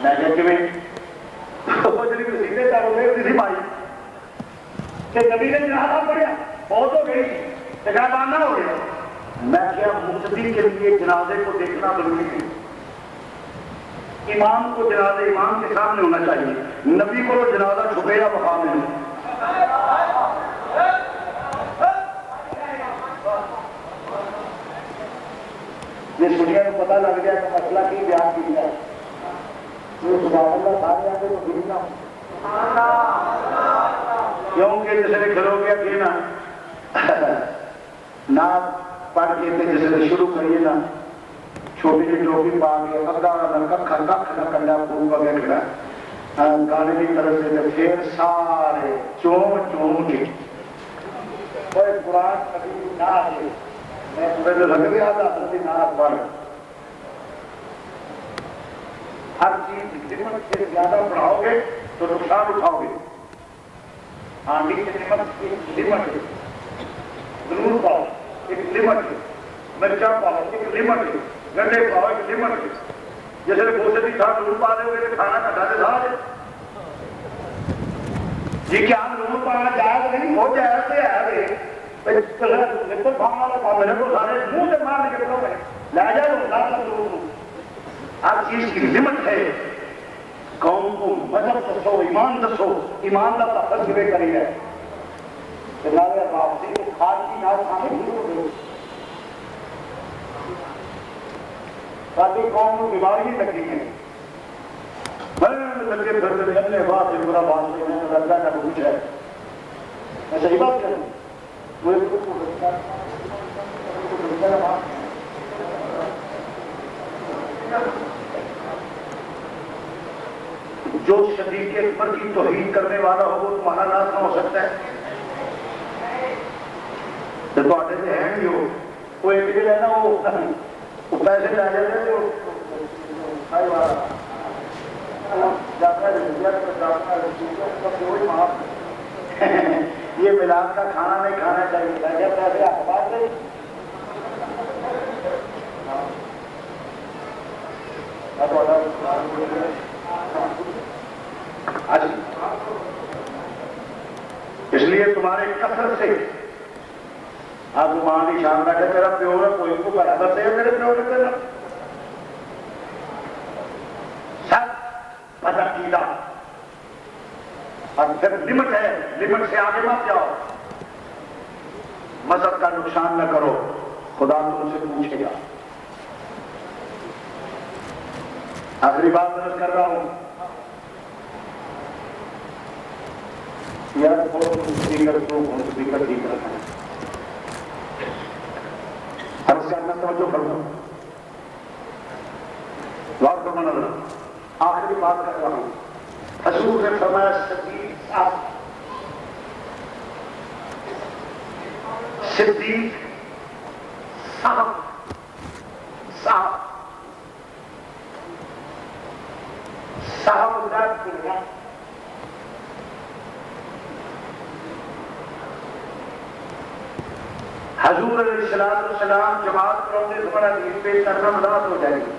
میں کہا کہ وہ جی سیدھے پیروں میں ہوتی تھی مائی کہ نبی نے جنازہ پڑھیا بہت ہو گئی بانا ہو گیا. میں کیا مقتدی کے لیے جنازے کو دیکھنا ضروری ہے. امام کو جنازے امام کے سامنے ہونا چاہیے. نبی کو جنازہ چھپے یا بخا میں نہیں. یہ دنیا کو پتہ لگ گیا کہ مسئلہ کی بیان کیا ہے. سارے آگے تو ٹھیک نہ کیونکہ جس نے کھلو گیا کہ نہ پڑھ کے جس نے شروع کریے نا چھوٹی سی ٹوپی پا کے اگا نہ کنڈا پھول وغیرہ کھڑا گانے کی طرف سے پھر سارے چون کے قرآن کبھی نہ آئے میں پورے لگ گیا تھا نہ پڑھ ہر چیز نعمت سے زیادہ بڑھاؤ گے تو نقصان اٹھاؤ گے. آندھی کی نعمت ایک لمٹ ہے. ضرور پاؤ ایک لمٹ ہے. مرچا پاؤ ایک لمٹ ہے. گنڈے پاؤ ایک لمٹ ہے. جیسے گوشت کی کھا ضرور پا دے گے کھانا کٹا دے سارے جی کیا ضرور پانا جائز نہیں ہو جائز سے ہے میرے کو سارے منہ سے مار کے لے جاؤ. ہر چیز کی لمٹ ہے. قوم کو مذہب دسو ایمان دسو ایمان کا تفصیل کری ہے واپسی کو کھاد کی نہ کھانے ساری قوم کو بیماری لگی ہے. لگے پھر اپنے بات سے برا بات اللہ کا کچھ ہے. میں صحیح بات کروں جو شدید اکبر کی توہین کرنے والا ہو وہ تمہارا ناز نہ ہو سکتا ہے. تو ہے نہیں ہو وہ ایک دن ہے نا وہ پیسے لے جاتے یہ ملاد کا کھانا نہیں کھانا چاہیے. پیسے اخبار نہیں اس لیے تمہارے کثرت سے آپ ماں کی شان بیٹھے میرا پیو ہے کوئی کو برابر سے میرے پیو نے کرنا سب پتہ کیلا اور پھر لمٹ ہے. لمٹ سے آگے مت جاؤ. مذہب کا نقصان نہ کرو. خدا تم سے پوچھے گا. آخری بات درج کر رہا ہوں یار اسپیکر ٹھیک رکھنا ہے. ہر اس کا اندر توجہ کرنا غور کرنا نہ. آخری بات کر رہا ہوں. حضور نے فرمایا صدیق صاحب حضور علیہ السلام جماعت کراؤں سے بڑا دین پیش کرنا مدد ہو جائے گی.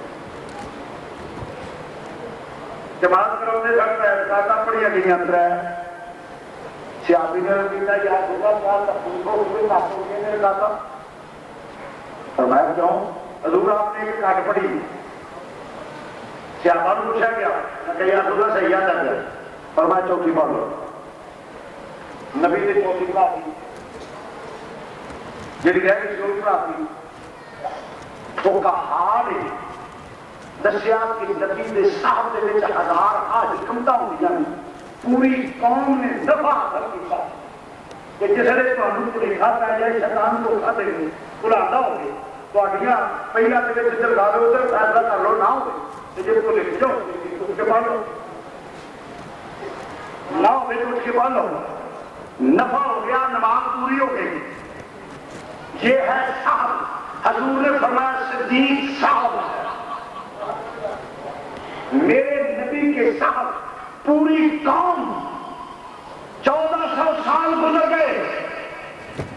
جماعت کراؤں سے گھر پہ کاتا پڑی گئی اندر ہے سیابی نے رکھتا یا ہوگا میرے کاتا فرمایا کیوں حضور آپ نے ایک کاٹ پڑی سیابا نے پوچھا گیا کہ حضور صحیح آتا ہے فرمایا چوکی پڑھ لو. نبی نے چوکی پڑھا دی جی رہ گئی شروع پڑھاتی تو کہا دسیا کہ نبی کے صاحب کے ہزار حکمتاں ہوئی پوری قوم نے دفاع حاصل کیا کہ جس نے تمہیں لکھا پی جائے شیطان کو کھاتے ہوئے بلاتا ہوگی تھوڑیاں پہلا کے جدھر گا لو ادھر فیصلہ کر لو نہ ہوگی جب کو لکھ جاؤ اٹھ کے پڑھ لو نہ ہوگی تو اٹھ کے پڑھ لو. نفع ہو گیا نماز پوری ہو گئی. یہ ہے صاحب. حضور نے فرمایا صدیق صاحب میرے نبی کے صاحب پوری قوم 1400 سال گزر گئے.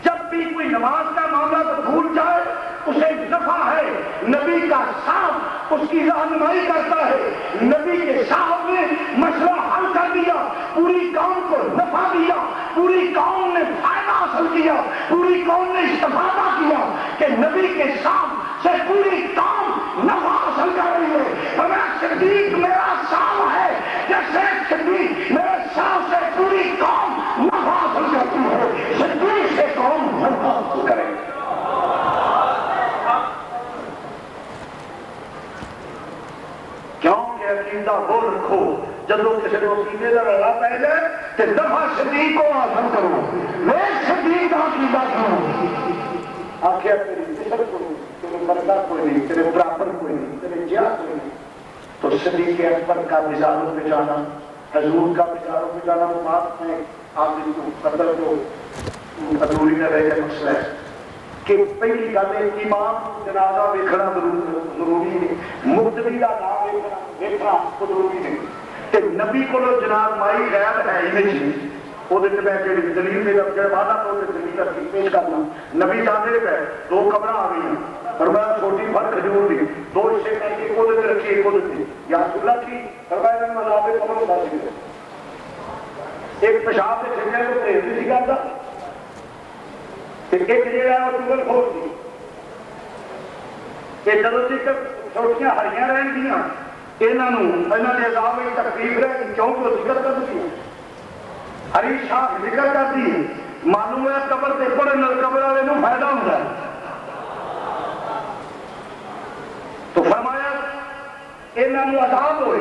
جب بھی کوئی نماز کا معاملہ تو بھول جائے اسے نفع ہے. نبی کا صاحب اس کی رہنمائی کرتا ہے. نبی کے صاحب نے مسئلہ حل کر دیا، پوری قوم کو نفع دیا، پوری قوم نے فائدہ حاصل کیا، پوری قوم نے استفادہ کیا کہ نبی کے صاحب سے پوری قوم نفع حاصل کر رہی ہے۔ فرمایا صدیق میرا صاحب ہے، جیسے صدیق میرے صاحب سے پوری قوم نفع حاصل کرتی ہے، صدیق سے قوم نفع حاصل کرے۔ کیوں کہ عقیدہ وہ رکھو جدو کسی کو عقیدے کا رلا پہ جائے کہ دفعہ صدیق کو حاصل کرو، میں صدیق کا عقیدہ کروں۔ آخیا تیری مثل کوئی نہیں، تیرے مردا کوئی نہیں، تیرے برابر کوئی نہیں، تیرے جا کوئی نہیں، تو صدیق اکبر کا مثالوں پہ جانا، حضور کا مثالوں پہ جانا، وہ بات میں آپ کو قدر کو ادھوری نہ رہ جائے۔ مسئلہ ہے کہ پہلی گل ہے امام جنازہ ویکھنا ضروری ہے، مقتدی کا نام ویکھنا ضروری نہیں، کہ نبی کو جناب مائی غیب ہے ہی نہیں، وہ میں دلیل میں وعدہ کرو کہ دلیل کا پیش کرنا۔ نبی جانے پہ دو قبر آ گئی ہیں، فرمایا چھوٹی پھل کھجور دی، دو حصے کر کے کو رکھی ایک کو دیتی، یا اللہ کی فرمایا مذاب قبر اٹھا سکتے، ایک پیشاب سے چھڑنے کو پریز نہیں کرتا، ایک جڑا ہے وہ ٹوبل کھول دی، کہ جدو تک چھوٹیاں ہریاں رہن گیاں انہوں نے عذاب میں تکلیف رہ کیوں کو ذکر کر دی، ہری شاخ ذکر کر دی، معلوم ہے قبر سے بڑے نل قبر والے نو فائدہ ہوتا ہے۔ تو فرمایا انہوں نے عذاب ہوئے،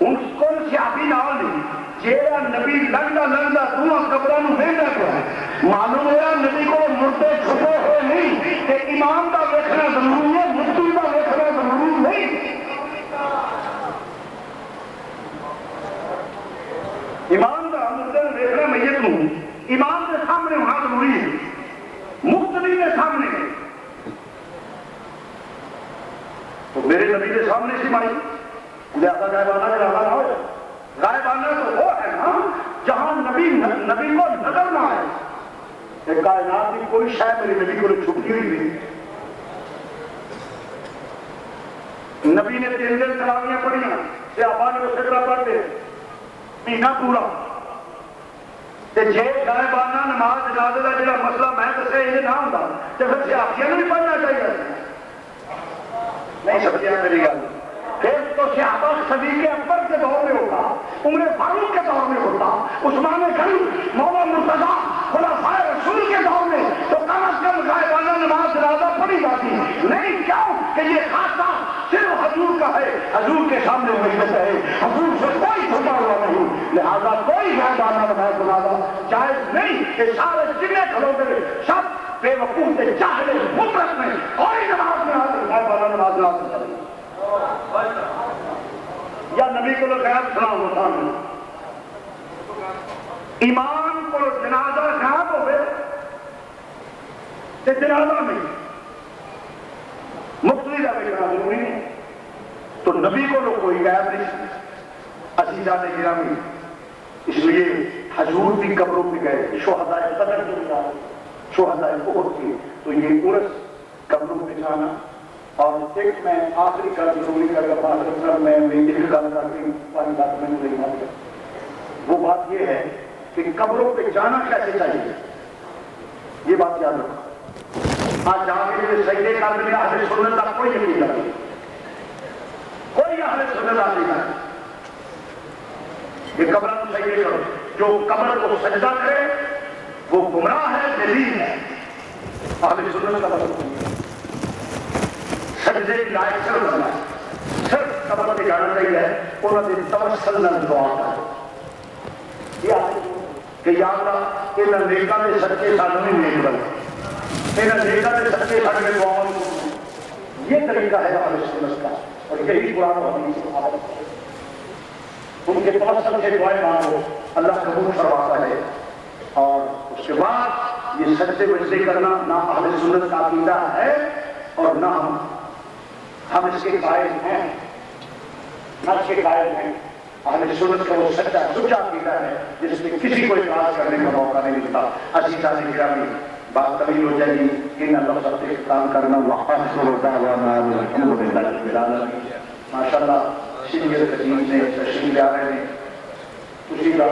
ان کو سیاسی نال نہیں، جیڑا نبی لنگا لنگا دونوں قبروں میں وہدا پیا، معلوم ہوا نبی کو مردے چھپے ہوئے نہیں کہ امام کا ویکھنا ضروری ہے، مفتی کا ویکھنا ضروری نہیں۔ امام کا مردے ویکھنا میت نوں امام کے سامنے ہونا ضروری ہے، مقتدی کے سامنے، تو میرے نبی کے سامنے سی مائی لہذا غائبانہ جنازہ نہ ہو۔ غائبانہ تو وہ ہے نا جہاں نبی کو نظر نہ آئے، کہ کائنات کی کوئی شے میرے نبی کو چھپی ہوئی نہیں۔ نبی نے 3 دن تراویحاں پڑھیاں، صحابہ نے اسی طرح پڑھتے مہینہ پورا، تے جے غائبانہ نماز جنازے کا جڑا مسئلہ میں دسیا یہ نہ ہوتا تے پھر صحابیاں بھی پڑھنا چاہیے، نہیں سمجھا میری گل؟ پھر تو صحابہ صدیق اکبر کے دور میں ہوتا، عمر فاروق کے دور میں ہوتا، عثمان غنی، مولا مرتضیٰ، خلفائے رسول کے دور میں تو کم از کم غائبانہ نماز جنازہ پڑھی جاتی، نہیں کیوں کہ یہ خاصہ صرف حضور کا ہے، حضور کے سامنے مجلس ہے، حضور سے کوئی چھپا ہوا نہیں، لہذا کوئی غائبانہ نماز جنازہ جائز نہیں کہ سارے جتنے کھڑوتے سب بے وقوف سے جاہل مطلق میں کوئی نماز میں غائبانہ نماز جنازہ کرے یا نبی کو غیب سنا ہوتا ہے۔ امام کو جنازہ غائب ہوئے تے جنازہ میں مقتدی کا ویکھنا ضروری نہیں، تو نبی کو کوئی غائب نہیں۔ عزیزان گرامی، اس لیے حضور بھی قبروں پہ گئے، شہداء بدر کے جانے، شہداء احد کی، تو یہ عرس قبروں پہ جانا۔ اور ایک میں آخری کل ضروری کر رہا میں ایک گل کر کے پانی بات میں نہیں مانتا، وہ بات یہ ہے کہ قبروں پہ جانا کیسے چاہیے، یہ بات یاد رکھو۔ آج جا کے سجدے کر دیا اہل سنت کا کوئی یقین نہیں، کوئی اہل سنت نہیں کرتا کہ قبر کو سجدے کرو، جو قبر کو سجدہ کرے وہ گمراہ ہے، دلیل ہے، اہل سنت کا مطلب سجدے کی لائق صرف بننا ہے، صرف قبر پہ جانا چاہیے، انہوں نے توسل نال دعا کر کہ یا اللہ انہاں نیکاں دے صدقے سانوں بھی نیک بنا، انہاں نیکاں دے صدقے سانوں دعاؤں، یہ طریقہ ہے اہل سنت کا، اور یہی قرآن و حدیث کی حالت ہے۔ ان کے توسل سے دعائیں مانگو، اللہ قبول فرماتا ہے۔ اور اس کے بعد یہ سجدے وجدے کرنا نہ اہل سنت کا عقیدہ ہے اور نہ ہم اس کے قائل ہیں، نہ اس کے قائل ہیں۔ اہل سنت کا وہ سچا عقیدہ ہے جس میں کسی کو اعتراض کرنے کا موقع نہیں ملتا۔ عزیزان گرامی، بات طویل ہو جائے گی، ان اللہ سب سے اختتام کرنا وآخر دعوانا الحمد للہ رب العالمین۔ ماشاء اللہ شریعت قدیم نے تشریف لا رہے ہیں خوشی کا